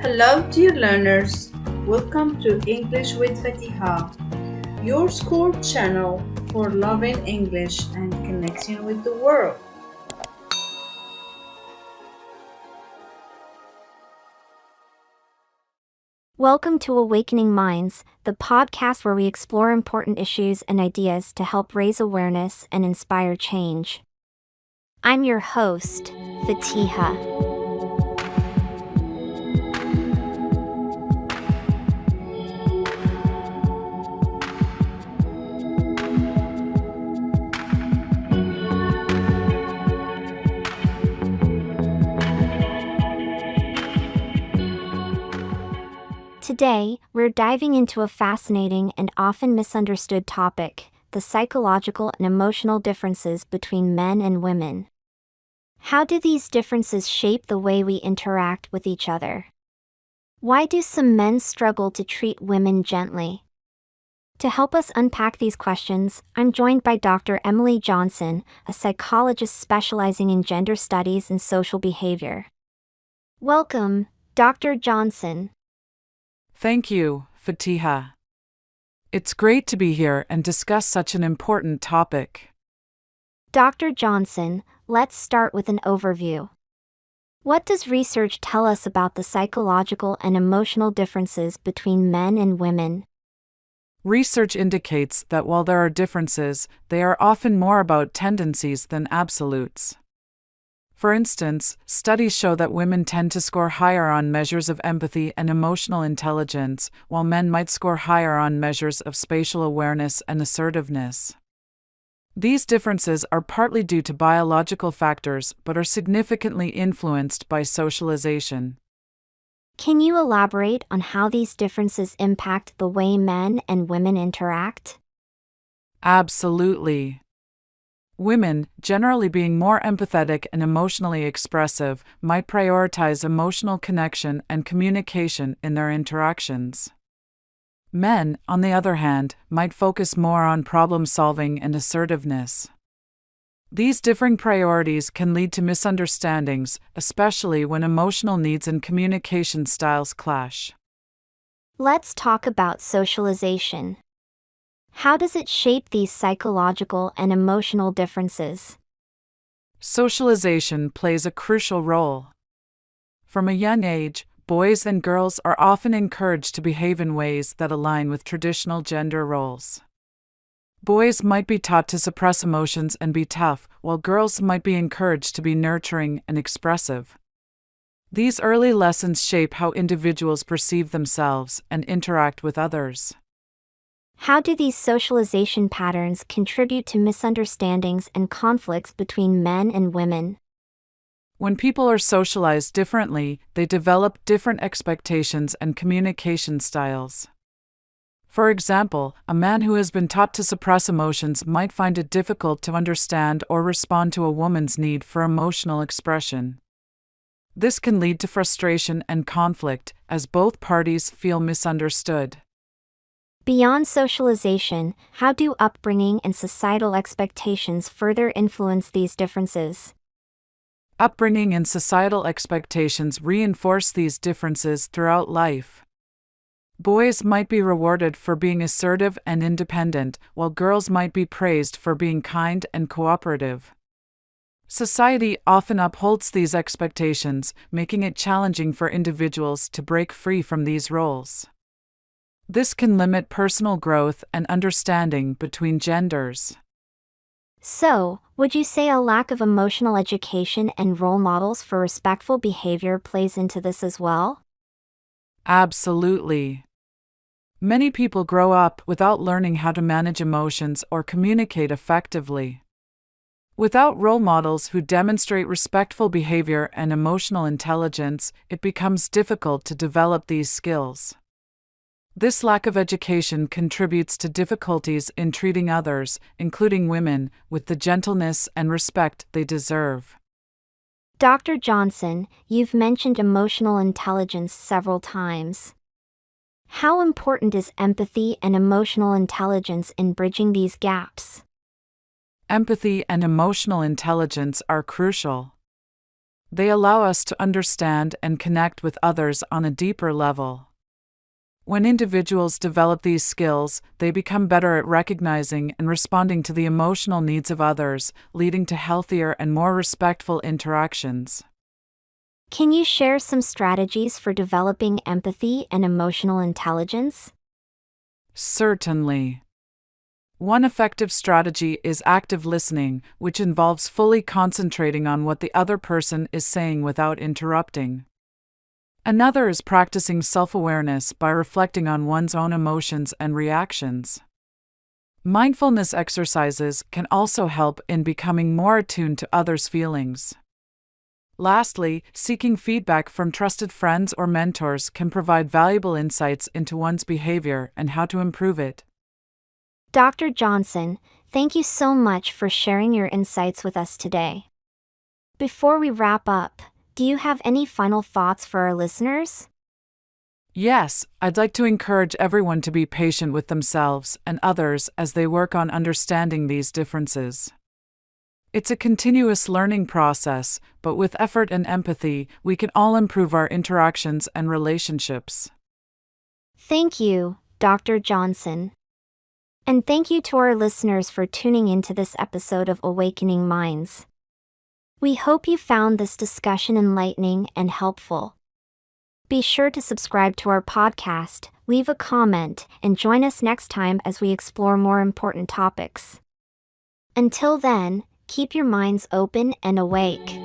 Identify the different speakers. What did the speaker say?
Speaker 1: Hello, dear learners. Welcome to English with Fatiha, your school channel for loving English and connecting with the world.
Speaker 2: Welcome to Awakening Minds, the podcast where we explore important issues and ideas to help raise awareness and inspire change. I'm your host, Fatiha. Today, we're diving into a fascinating and often misunderstood topic: the psychological and emotional differences between men and women. How do these differences shape the way we interact with each other? Why do some men struggle to treat women gently? To help us unpack these questions, I'm joined by Dr. Emily Johnson, a psychologist specializing in gender studies and social behavior. Welcome, Dr. Johnson.
Speaker 3: Thank you, Fatiha. It's great to be here and discuss such an important topic.
Speaker 2: Dr. Johnson, let's start with an overview. What does research tell us about the psychological and emotional differences between men and women?
Speaker 3: Research indicates that while there are differences, they are often more about tendencies than absolutes. For instance, studies show that women tend to score higher on measures of empathy and emotional intelligence, while men might score higher on measures of spatial awareness and assertiveness. These differences are partly due to biological factors but are significantly influenced by socialization.
Speaker 2: Can you elaborate on how these differences impact the way men and women interact?
Speaker 3: Absolutely. Women, generally being more empathetic and emotionally expressive, might prioritize emotional connection and communication in their interactions. Men, on the other hand, might focus more on problem-solving and assertiveness. These differing priorities can lead to misunderstandings, especially when emotional needs and communication styles clash.
Speaker 2: Let's talk about socialization. How does it shape these psychological and emotional differences?
Speaker 3: Socialization plays a crucial role. From a young age, boys and girls are often encouraged to behave in ways that align with traditional gender roles. Boys might be taught to suppress emotions and be tough, while girls might be encouraged to be nurturing and expressive. These early lessons shape how individuals perceive themselves and interact with others.
Speaker 2: How do these socialization patterns contribute to misunderstandings and conflicts between men and women?
Speaker 3: When people are socialized differently, they develop different expectations and communication styles. For example, a man who has been taught to suppress emotions might find it difficult to understand or respond to a woman's need for emotional expression. This can lead to frustration and conflict, as both parties feel misunderstood.
Speaker 2: Beyond socialization, how do upbringing and societal expectations further influence these differences?
Speaker 3: Upbringing and societal expectations reinforce these differences throughout life. Boys might be rewarded for being assertive and independent, while girls might be praised for being kind and cooperative. Society often upholds these expectations, making it challenging for individuals to break free from these roles. This can limit personal growth and understanding between genders.
Speaker 2: So, would you say a lack of emotional education and role models for respectful behavior plays into this as well?
Speaker 3: Absolutely. Many people grow up without learning how to manage emotions or communicate effectively. Without role models who demonstrate respectful behavior and emotional intelligence, it becomes difficult to develop these skills. This lack of education contributes to difficulties in treating others, including women, with the gentleness and respect they deserve.
Speaker 2: Dr. Johnson, you've mentioned emotional intelligence several times. How important is empathy and emotional intelligence in bridging these gaps?
Speaker 3: Empathy and emotional intelligence are crucial. They allow us to understand and connect with others on a deeper level. When individuals develop these skills, they become better at recognizing and responding to the emotional needs of others, leading to healthier and more respectful interactions.
Speaker 2: Can you share some strategies for developing empathy and emotional intelligence?
Speaker 3: Certainly. One effective strategy is active listening, which involves fully concentrating on what the other person is saying without interrupting. Another is practicing self-awareness by reflecting on one's own emotions and reactions. Mindfulness exercises can also help in becoming more attuned to others' feelings. Lastly, seeking feedback from trusted friends or mentors can provide valuable insights into one's behavior and how to improve it.
Speaker 2: Dr. Johnson, thank you so much for sharing your insights with us today. Before we wrap up, do you have any final thoughts for our listeners?
Speaker 3: Yes, I'd like to encourage everyone to be patient with themselves and others as they work on understanding these differences. It's a continuous learning process, but with effort and empathy, we can all improve our interactions and relationships.
Speaker 2: Thank you, Dr. Johnson. And thank you to our listeners for tuning into this episode of Awakening Minds. We hope you found this discussion enlightening and helpful. Be sure to subscribe to our podcast, leave a comment, and join us next time as we explore more important topics. Until then, keep your minds open and awake.